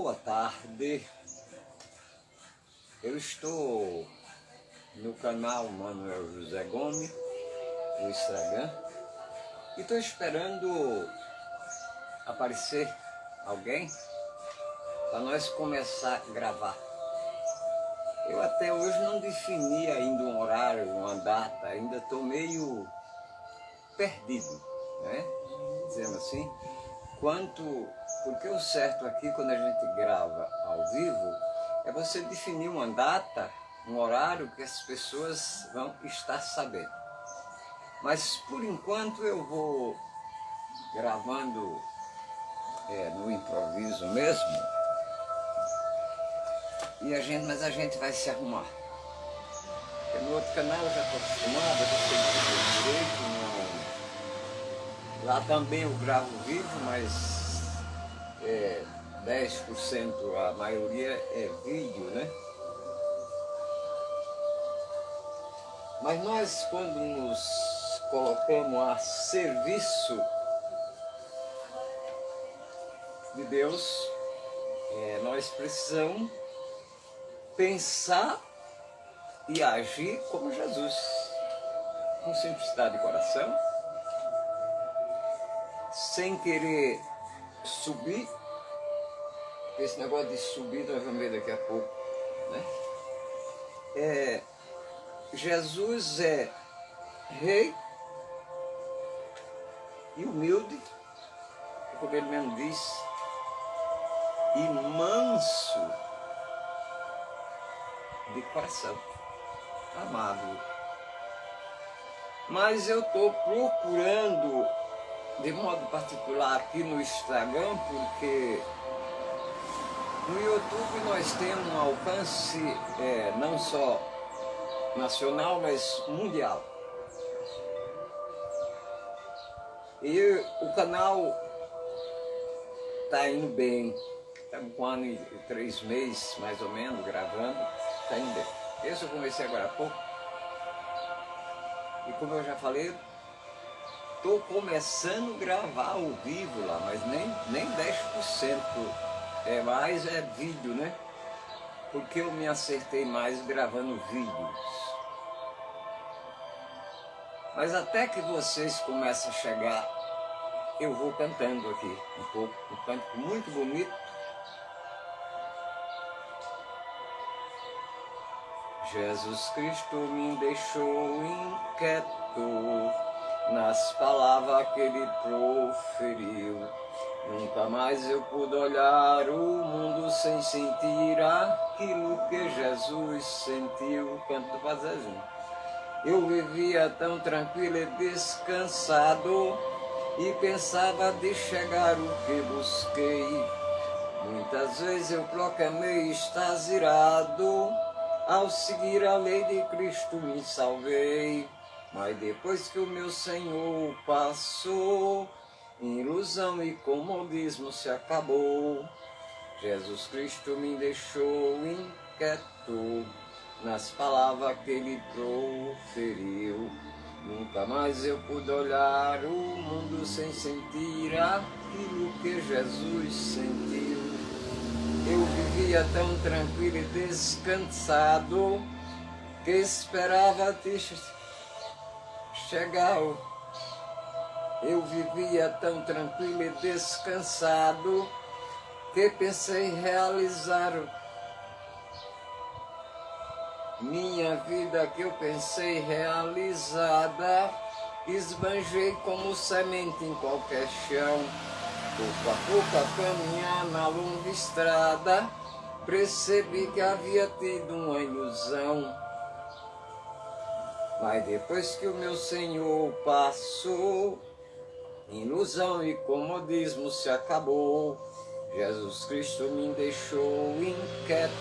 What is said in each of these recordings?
Boa tarde, eu estou no canal Manuel José Gomes, no Instagram, e estou esperando aparecer alguém para nós começar a gravar. Eu até hoje não defini ainda um horário, uma data, ainda estou meio perdido, né? Dizendo assim, porque o certo aqui, quando a gente grava ao vivo, é você definir uma data, um horário que as pessoas vão estar sabendo. Mas por enquanto eu vou gravando no improviso mesmo, mas a gente vai se arrumar. Porque no outro canal eu já estou acostumado, eu já sei fazer direito, lá também eu gravo vídeo, mas 10%, a maioria é vídeo, né? Mas nós, quando nos colocamos a serviço de Deus, nós precisamos pensar e agir como Jesus, com simplicidade de coração, sem querer subir. Esse negócio de subir nós vamos ver daqui a pouco, né? Jesus é rei e humilde, como ele mesmo diz, e manso de coração, amado. Mas eu estou procurando de modo particular aqui no Instagram, porque no YouTube nós temos um alcance não só nacional, mas mundial. E o canal está indo bem. Estamos com 1 ano e 3 meses, mais ou menos, gravando. Está indo bem. Esse eu comecei agora há pouco. E como eu já falei, estou começando a gravar ao vivo lá, mas nem 10%. Mais é vídeo, né? Porque eu me acertei mais gravando vídeos. Mas até que vocês comecem a chegar, eu vou cantando aqui um pouco, um canto muito bonito. Jesus Cristo me deixou inquieto nas palavras que ele proferiu. Nunca mais eu pude olhar o mundo sem sentir aquilo que Jesus sentiu. Canto para Zezinho. Eu vivia tão tranquilo e descansado e pensava de chegar o que busquei. Muitas vezes eu proclamei extasiado, ao seguir a lei de Cristo me salvei. Mas depois que o meu Senhor passou, ilusão e comodismo se acabou. Jesus Cristo me deixou inquieto nas palavras que ele proferiu. Nunca mais eu pude olhar o mundo sem sentir aquilo que Jesus sentiu. Eu vivia tão tranquilo e descansado que esperava te chegar. Eu vivia tão tranquilo e descansado que pensei realizar minha vida, que eu pensei realizada. Esbanjei como semente em qualquer chão. Pouco a pouco a caminhar na longa estrada, percebi que havia tido uma ilusão. Mas depois que o meu Senhor passou, ilusão e comodismo se acabou. Jesus Cristo me deixou inquieto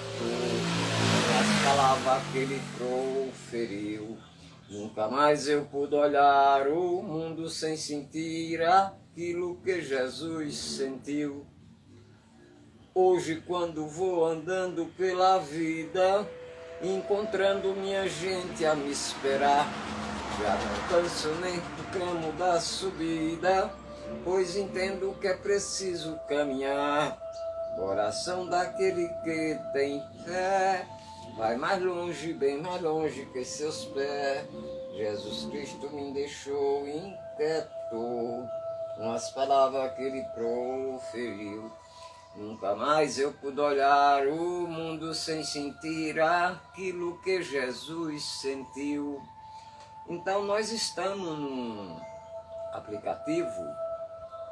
nas palavras que ele proferiu. Nunca mais eu pude olhar o mundo sem sentir aquilo que Jesus sentiu. Hoje, quando vou andando pela vida, encontrando minha gente a me esperar, já não canso nem do tramo da subida, pois entendo que é preciso caminhar. Coração daquele que tem fé vai mais longe, bem mais longe que seus pés. Jesus Cristo me deixou inquieto com as palavras que ele proferiu. Nunca mais eu pude olhar o mundo sem sentir aquilo que Jesus sentiu. Então nós estamos num aplicativo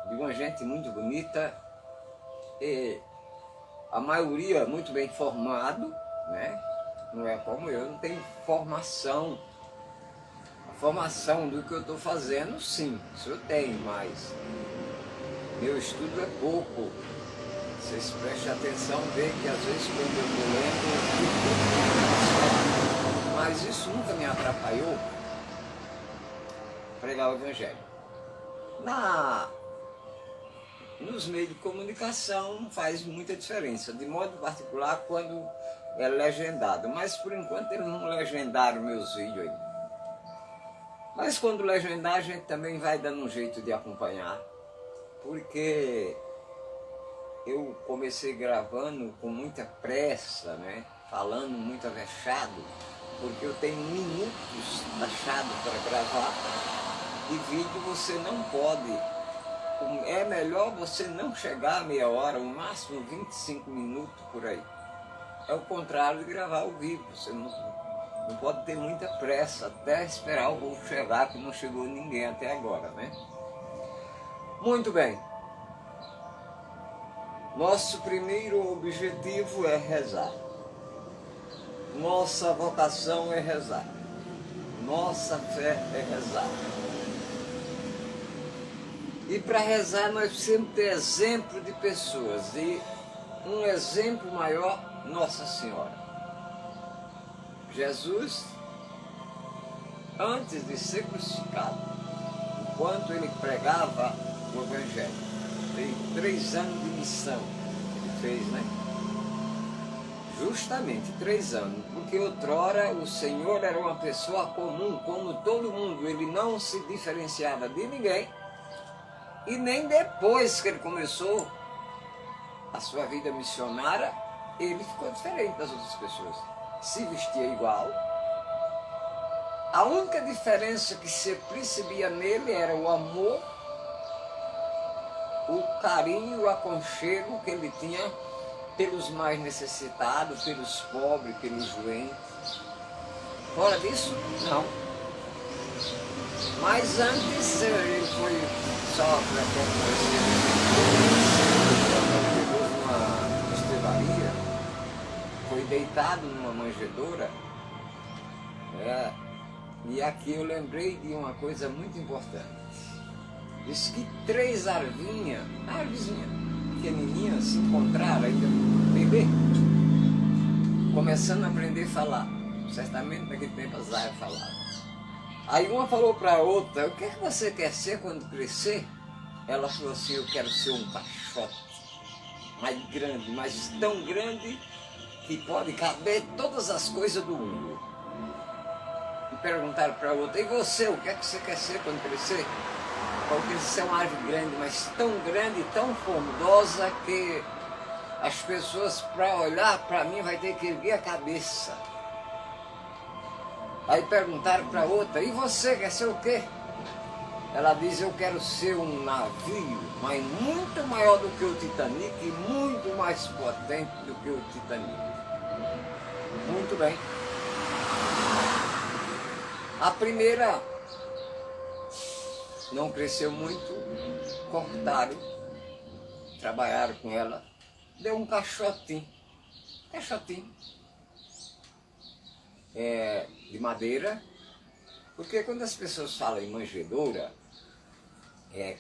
de uma gente muito bonita, e a maioria muito bem formado, né? Não é como eu, não tenho formação. A formação do que eu estou fazendo, sim, isso eu tenho, mas meu estudo é pouco. Vocês prestem atenção, vê que às vezes quando eu estou lendo, mas isso nunca me atrapalhou pregar o Evangelho. Nos meios de comunicação faz muita diferença, de modo particular quando é legendado, mas por enquanto eles não legendaram meus vídeos aí. Mas quando legendar, a gente também vai dando um jeito de acompanhar, porque eu comecei gravando com muita pressa, né? Falando muito avexado, porque eu tenho minutos achados para gravar, e vídeo você não pode. É melhor você não chegar a meia hora, o máximo 25 minutos por aí. É o contrário de gravar ao vivo. Você não pode ter muita pressa até esperar o povo chegar, que não chegou ninguém até agora, né? Muito bem. Nosso primeiro objetivo é rezar. Nossa vocação é rezar. Nossa fé é rezar. E para rezar nós precisamos ter exemplo de pessoas, e um exemplo maior, Nossa Senhora. Jesus, antes de ser crucificado, enquanto ele pregava o Evangelho, tem 3 anos de missão que ele fez, né? Justamente 3 anos, porque outrora o Senhor era uma pessoa comum, como todo mundo, ele não se diferenciava de ninguém. E nem depois que ele começou a sua vida missionária, ele ficou diferente das outras pessoas. Se vestia igual. A única diferença que se percebia nele era o amor, o carinho, o aconchego que ele tinha pelos mais necessitados, pelos pobres, pelos doentes. Fora disso, não. Mas antes ele foi só para uma estrebaria, foi deitado numa manjedoura, e aqui eu lembrei de uma coisa muito importante. Diz que 3 arvinhas pequenininhas, se encontraram ainda bebê, começando a aprender a falar. Certamente naquele tempo as árvores falavam. Aí uma falou para a outra: o que é que você quer ser quando crescer? Ela falou assim: eu quero ser um caixote mais grande, mas tão grande que pode caber todas as coisas do mundo. E perguntaram para a outra: e você, o que é que você quer ser quando crescer? Porque isso é uma árvore grande, mas tão grande, tão frondosa, que as pessoas, para olhar para mim, vai ter que erguer a cabeça. Aí perguntaram para outra: e você quer ser o quê? Ela diz: eu quero ser um navio, mas muito maior do que o Titanic e muito mais potente do que o Titanic. Muito bem. A primeira não cresceu muito, cortaram, trabalharam com ela, deu um caixotinho, de madeira, porque quando as pessoas falam em manjedoura,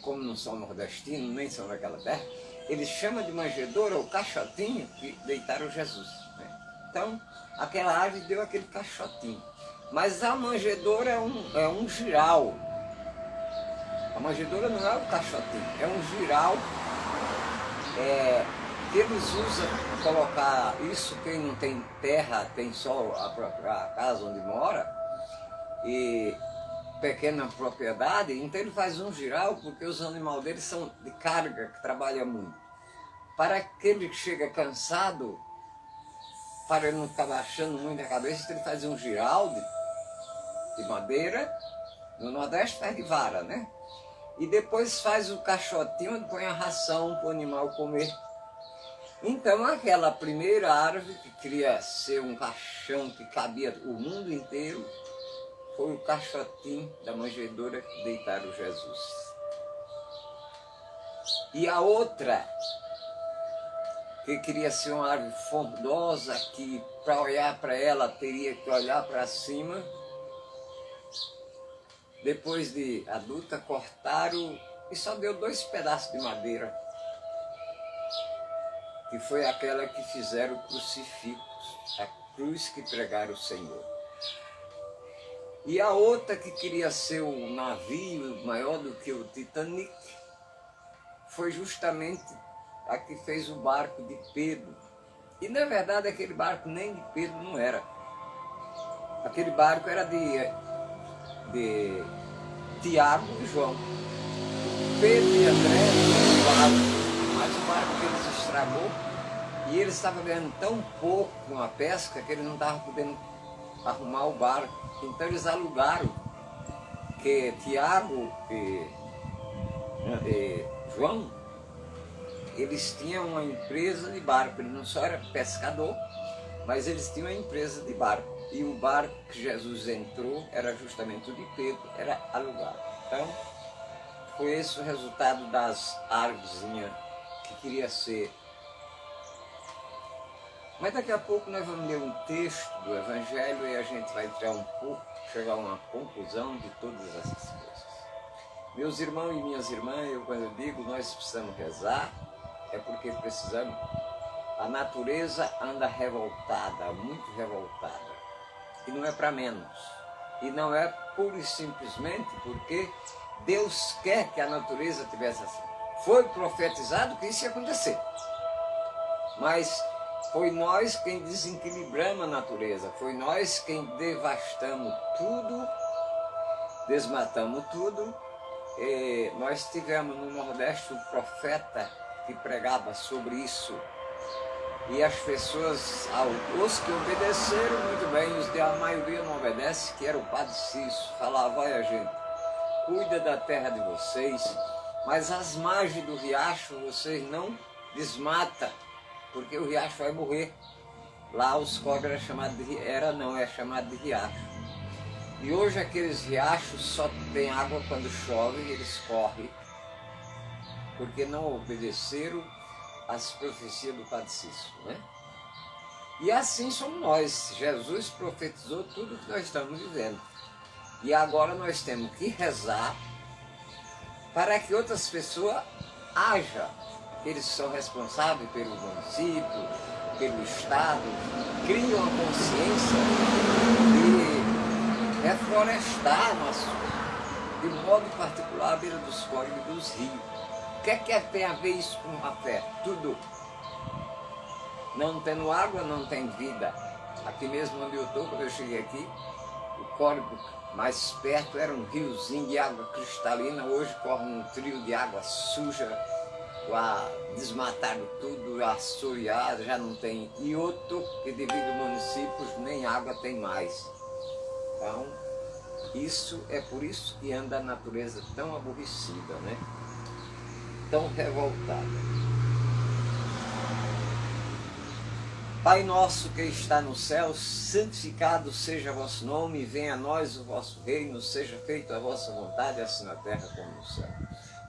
como não são nordestinos, nem são daquela terra, eles chamam de manjedoura o caixotinho que deitaram Jesus, né? Então, aquela árvore deu aquele caixotinho. Mas a manjedoura é um giral. A manjedoura não é o caixotinho, é um giral que eles usam para colocar isso. Quem não tem terra, tem só a própria casa onde mora, e pequena propriedade, então ele faz um giral porque os animais deles são de carga, que trabalham muito. para aquele que chega cansado, para ele não ficar baixando muito a cabeça, ele faz um giraldo de madeira, no Nordeste faz de vara, né? E depois faz o caixotinho onde põe a ração para o animal comer. Então aquela primeira árvore que queria ser um caixão que cabia o mundo inteiro, foi o caixotinho da manjedoura que deitaram Jesus. E a outra, que queria ser uma árvore frondosa, que para olhar para ela teria que olhar para cima, depois de adulta cortaram e só deu 2 pedaços de madeira, que foi aquela que fizeram o crucifixo, a cruz que pregaram o Senhor. E a outra que queria ser um navio maior do que o Titanic, foi justamente a que fez o barco de Pedro. E na verdade aquele barco nem de Pedro não era. Aquele barco era de Tiago e João. Pedro e André tinham um barco, mas o barco deles estragou e eles estavam ganhando tão pouco com a pesca que eles não estavam podendo arrumar o barco. Então eles alugaram, que Tiago e João, eles tinham uma empresa de barco. Ele não só era pescador, mas eles tinham uma empresa de barco. E o barco que Jesus entrou era justamente o de Pedro, era alugado. Então, foi esse o resultado das árvorezinhas que queria ser. Mas daqui a pouco nós vamos ler um texto do Evangelho e a gente vai tirar um pouco, chegar a uma conclusão de todas essas coisas. Meus irmãos e minhas irmãs, quando eu digo nós precisamos rezar, é porque precisamos. A natureza anda revoltada, muito revoltada. E não é para menos. E não é pura e simplesmente porque Deus quer que a natureza tivesse assim. Foi profetizado que isso ia acontecer. Mas foi nós quem desequilibramos a natureza. Foi nós quem devastamos tudo, desmatamos tudo. E nós tivemos no Nordeste um profeta que pregava sobre isso. E as pessoas, os que obedeceram muito bem, a maioria não obedece, que era o Padre Cício, falava: olha gente, cuida da terra de vocês, mas as margens do riacho vocês não desmatam, porque o riacho vai morrer. Lá os córregos é chamado de riacho. E hoje aqueles riachos só tem água quando chove e eles correm, porque não obedeceram as profecias do Padre Cício, né? E assim somos nós. Jesus profetizou tudo o que nós estamos vivendo. E agora nós temos que rezar para que outras pessoas hajam. Eles são responsáveis pelo município, pelo Estado, criam a consciência de reflorestar, de modo particular, a beira dos córregos e dos rios. O que é que tem a ver isso com a fé? Tudo. Não tendo água, não tem vida. Aqui mesmo onde eu estou, quando eu cheguei aqui, o córrego mais perto era um riozinho de água cristalina. Hoje corre um trio de água suja, desmataram tudo, assoreado, já não tem. E outro, que devido a municípios, nem água tem mais. Então, isso é por isso que anda a natureza tão aborrecida, né? Tão revoltada. Pai nosso que está no céu, santificado seja o vosso nome, venha a nós o vosso reino, seja feita a vossa vontade, assim na terra como no céu.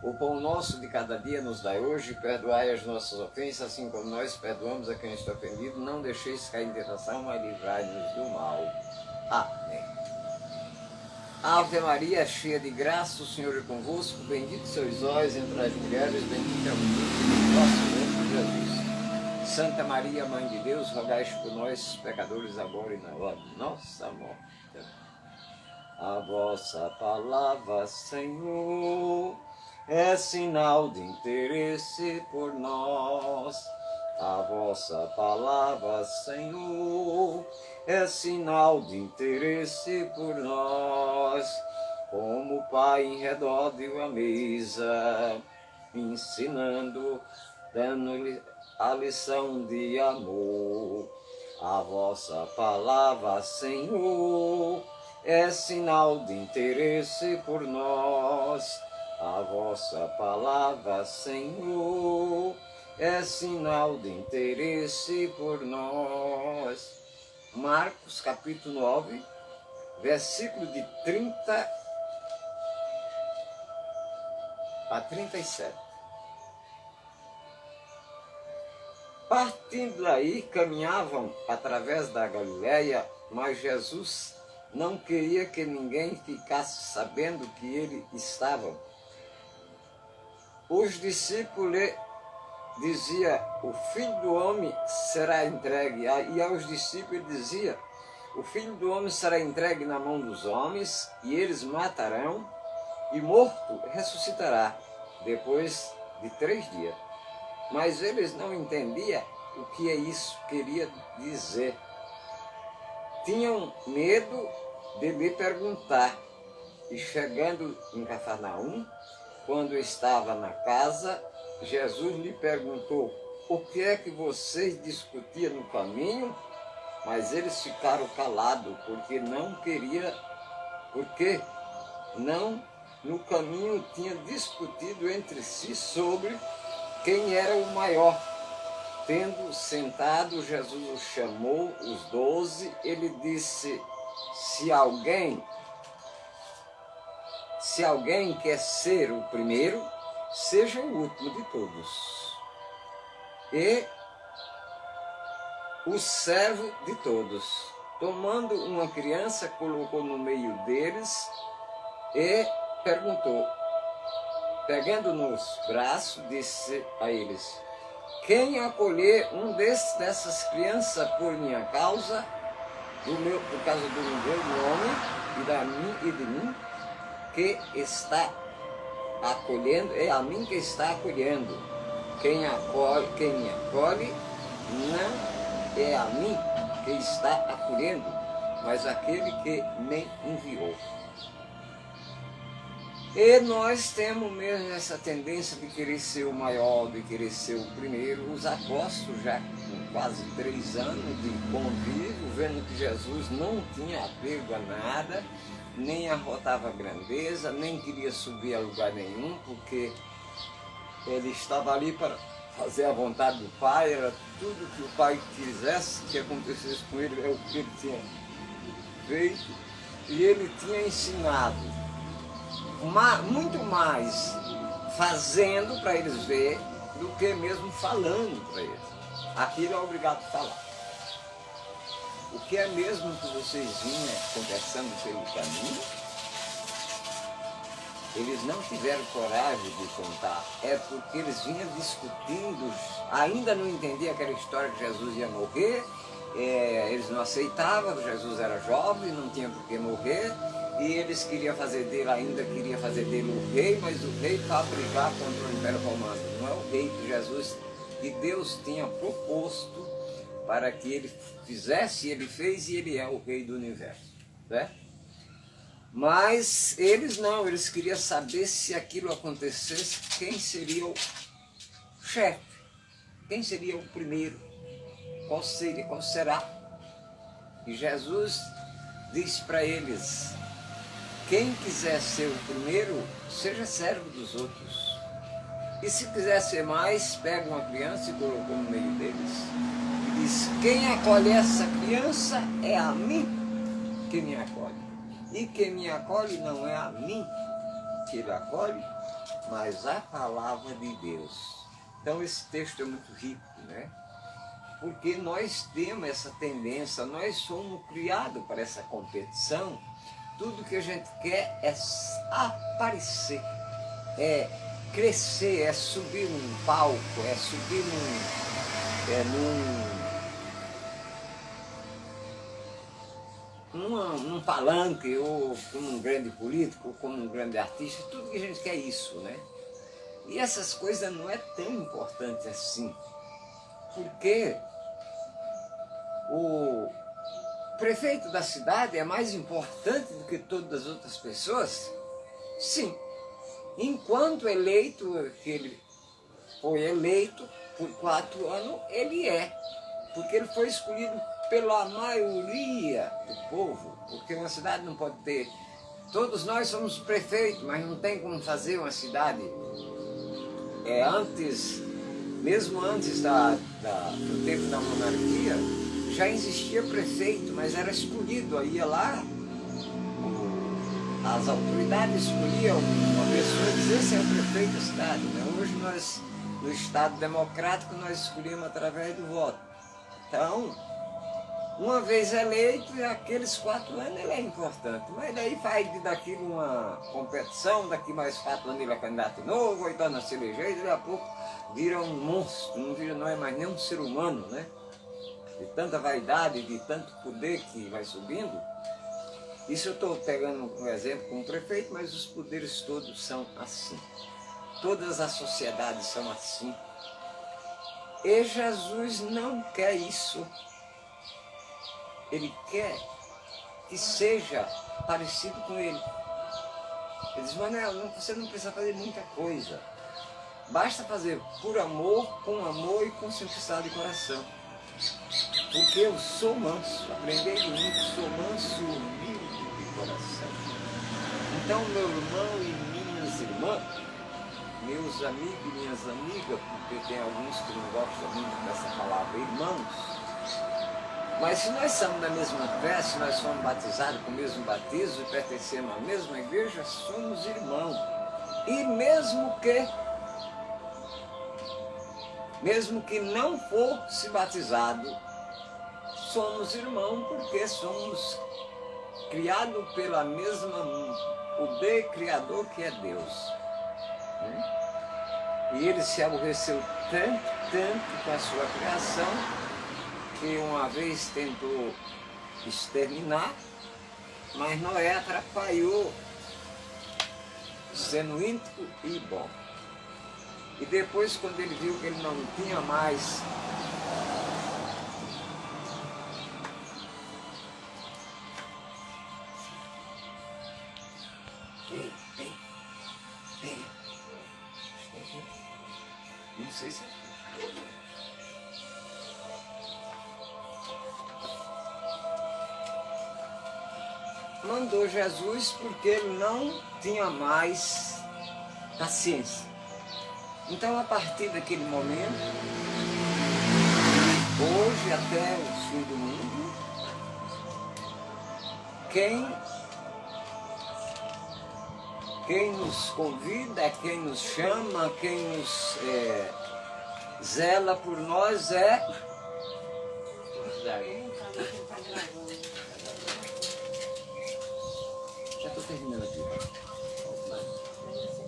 O pão nosso de cada dia nos dai hoje, perdoai as nossas ofensas, assim como nós perdoamos a quem está ofendido, não deixeis cair em tentação, mas livrai-nos do mal. Amém. Ave Maria, cheia de graça, o Senhor é convosco, bendito sois vós entre as mulheres, bendito é o fruto do vosso ventre, Jesus. Santa Maria, Mãe de Deus, rogai por nós, pecadores, agora e na hora de nossa morte. A vossa palavra, Senhor, é sinal de interesse por nós. A vossa palavra, Senhor, é sinal de interesse por nós. Como o Pai em redor de uma mesa, ensinando, dando-lhe a lição de amor. A vossa palavra, Senhor, é sinal de interesse por nós. A vossa palavra, Senhor, é sinal de interesse por nós. Marcos capítulo 9, versículo de 30 a 37. Partindo daí, caminhavam através da Galileia, mas Jesus não queria que ninguém ficasse sabendo que ele estava. Os discípulos diziam: o Filho do Homem será entregue. E aos discípulos dizia: o Filho do Homem será entregue na mão dos homens, e eles matarão, e morto ressuscitará depois de 3 dias. Mas eles não entendiam o que isso queria dizer. Tinham medo de lhe perguntar. E chegando em Cafarnaum, quando estava na casa, Jesus lhe perguntou: o que é que vocês discutiam no caminho? Mas eles ficaram calados, porque no caminho tinha discutido entre si sobre quem era o maior. Tendo sentado, Jesus os chamou, os 12, ele disse: se alguém quer ser o primeiro, seja o último de todos, e o servo de todos. Tomando uma criança, colocou no meio deles e perguntou, pegando nos braços, disse a eles: quem acolher um dessas crianças por minha causa, por causa do meu nome e de mim, que está acolhendo, é a mim que está acolhendo. Quem me acolhe, não é a mim que está acolhendo, mas aquele que me enviou. E nós temos mesmo essa tendência de querer ser o maior, de querer ser o primeiro. Os apóstolos, já com quase 3 anos de convívio, vendo que Jesus não tinha apego a nada, nem arrotava grandeza, nem queria subir a lugar nenhum, porque ele estava ali para fazer a vontade do Pai, era tudo que o Pai quisesse que acontecesse com ele, é o que ele tinha feito, e ele tinha ensinado muito mais fazendo para eles ver do que mesmo falando para eles. Aqui ele é obrigado a falar. O que é mesmo que vocês vinham conversando pelo caminho, eles não tiveram coragem de contar. É porque eles vinham discutindo, ainda não entendiam aquela história que Jesus ia morrer, eles não aceitavam, Jesus era jovem, não tinha por que morrer, e eles queriam fazer dele o rei, mas o rei para brigar contra o Império Romano. Não é o rei que Jesus, que Deus tinha proposto para que ele fizesse, ele fez, e ele é o rei do universo, certo? Mas eles não, eles queriam saber se aquilo acontecesse, quem seria o chefe, quem seria o primeiro, qual será. E Jesus disse para eles: quem quiser ser o primeiro, seja servo dos outros. E se quiser ser mais, pega uma criança e colocou no meio deles. E diz: quem acolhe essa criança é a mim que me acolhe. E quem me acolhe não é a mim que ele acolhe, mas a palavra de Deus. Então esse texto é muito rico, né? Porque nós temos essa tendência, nós somos criados para essa competição. Tudo que a gente quer é aparecer, é crescer, é subir num palco, é subir num palanque, ou como um grande político, ou como um grande artista. Tudo que a gente quer é isso, né? E essas coisas não é tão importante assim, porque o prefeito da cidade é mais importante do que todas as outras pessoas? Sim. Enquanto eleito, que ele foi eleito por 4 anos, ele é. Porque ele foi escolhido pela maioria do povo. Porque uma cidade não pode ter... Todos nós somos prefeitos, mas não tem como fazer uma cidade. Mesmo antes do tempo da monarquia, já existia prefeito, mas era escolhido. Aí ia lá, as autoridades escolhiam uma pessoa e diziam: esse é o prefeito da cidade. Né? Hoje nós, no Estado democrático, nós escolhemos através do voto. Então, uma vez eleito, aqueles 4 anos ele é importante. Mas daí faz daquilo uma competição, daqui mais 4 anos ele é candidato novo, ou torna se eleger, e daqui a pouco vira um monstro, não é mais nem um ser humano, né? De tanta vaidade, de tanto poder que vai subindo. Isso eu estou pegando um exemplo como prefeito, mas os poderes todos são assim. Todas as sociedades são assim. E Jesus não quer isso. Ele quer que seja parecido com ele. Ele diz: Manuel, você não precisa fazer muita coisa. Basta fazer por amor, com amor e com simplicidade de coração. Porque eu sou manso, aprendei de mim que sou manso e humilde de coração. Então, meu irmão e minhas irmãs, meus amigos e minhas amigas, porque tem alguns que não gostam muito dessa palavra irmãos, mas se nós somos da mesma fé, se nós somos batizados com o mesmo batismo e pertencemos à mesma igreja, somos irmãos. E mesmo que não fosse batizado, somos irmãos, porque somos criados pela mesma poder criador que é Deus. E ele se aborreceu tanto com a sua criação, que uma vez tentou exterminar, mas Noé atrapalhou, sendo íntegro e bom. E depois, quando ele viu que ele não tinha mais não sei se mandou Jesus, porque ele não tinha mais paciência. Então, a partir daquele momento, hoje até o fim do mundo, quem nos convida, quem nos chama, quem nos zela por nós é... Já estou terminando aqui.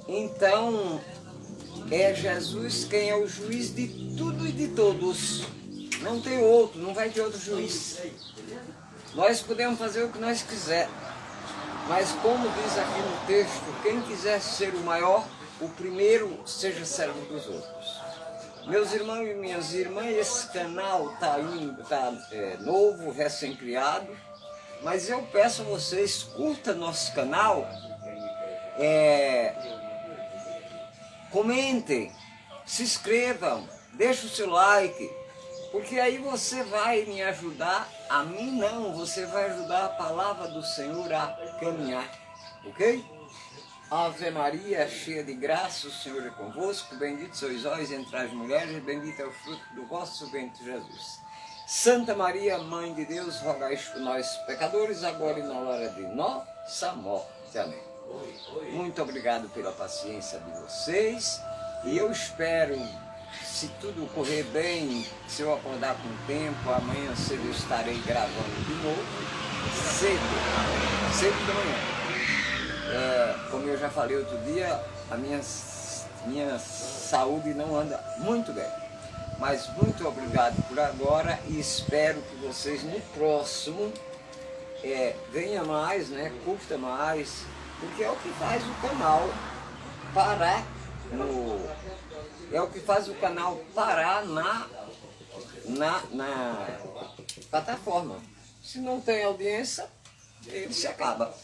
Então, é Jesus quem é o juiz de tudo e de todos. Não tem outro, não vai ter outro juiz. Nós podemos fazer o que nós quisermos. Mas como diz aqui no texto, quem quiser ser o maior, o primeiro seja servo dos outros. Meus irmãos e minhas irmãs, esse canal está novo, recém-criado, mas eu peço a vocês, curta nosso canal, comentem, se inscrevam, deixem o seu like, porque aí você vai me ajudar, a mim não, você vai ajudar a palavra do Senhor a caminhar, ok? Ave Maria, cheia de graça, o Senhor é convosco, bendito sois vós entre as mulheres, bendito é o fruto do vosso ventre, Jesus. Santa Maria, Mãe de Deus, rogai por nós pecadores, agora e na hora de nossa morte. Amém. Muito obrigado pela paciência de vocês, e eu espero, se tudo correr bem, se eu acordar com tempo, amanhã cedo eu estarei gravando de novo, cedo da manhã. Como eu já falei outro dia, a minha saúde não anda muito bem. Mas muito obrigado por agora e espero que vocês no próximo venham mais, né, curta mais, porque é o que faz o canal parar na plataforma. Se não tem audiência, ele se acaba.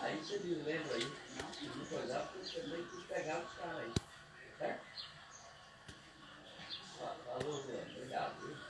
Aí você me lembra aí. Não foi lá, porque também quis pegar os caras aí. Certo? Falou, Zé. Obrigado.